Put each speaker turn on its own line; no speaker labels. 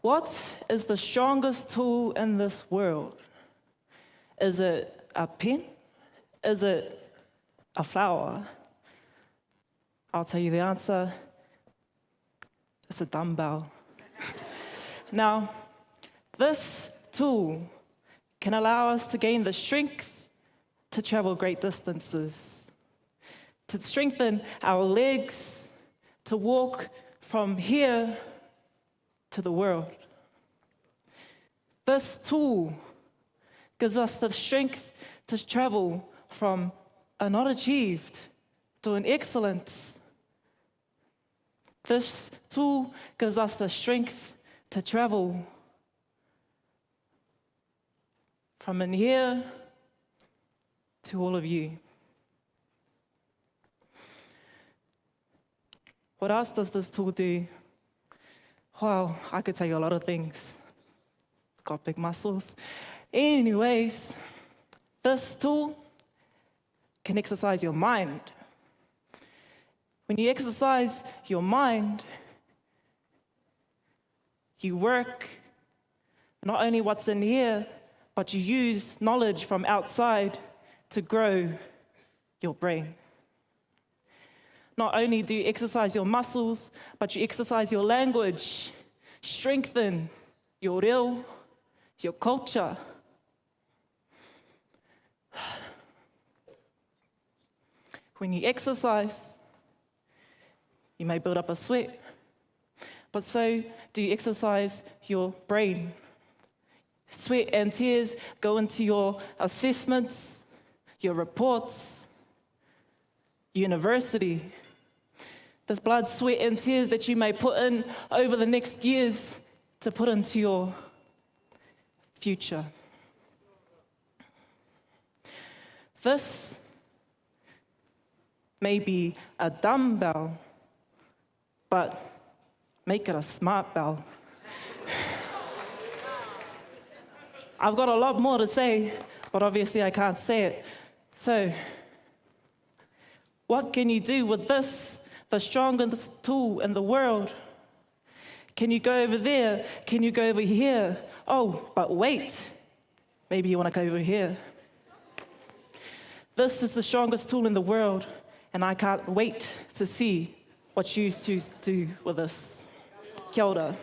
What is the strongest tool in this world? Is it a pen? Is it a flower? I'll tell you the answer. It's a dumbbell. Now, this tool can allow us to gain the strength to travel great distances, to strengthen our legs, to walk from here to the world. This tool gives us the strength to travel from a not achieved to an excellence. This tool gives us the strength to travel from in here to all of you. What else does this tool do? Well, I could tell you a lot of things. Got big muscles. Anyways, this tool can exercise your mind. When you exercise your mind, you work not only what's in here, but you use knowledge from outside to grow your brain. Not only do you exercise your muscles, but you exercise your language, strengthen your reo, your culture. When you exercise, you may build up a sweat, but so do you exercise your brain. Sweat and tears go into your assessments, your reports, university. This blood, sweat, and tears that you may put in over the next years to put into your future. This may be a dumbbell, but make it a smart bell. I've got a lot more to say, but obviously I can't say it. So, what can you do with this, the strongest tool in the world? Can you go over there? Can you go over here? Oh, but wait. Maybe you want to go over here. This is the strongest tool in the world, and I can't wait to see what you choose to do with this. Kia ora.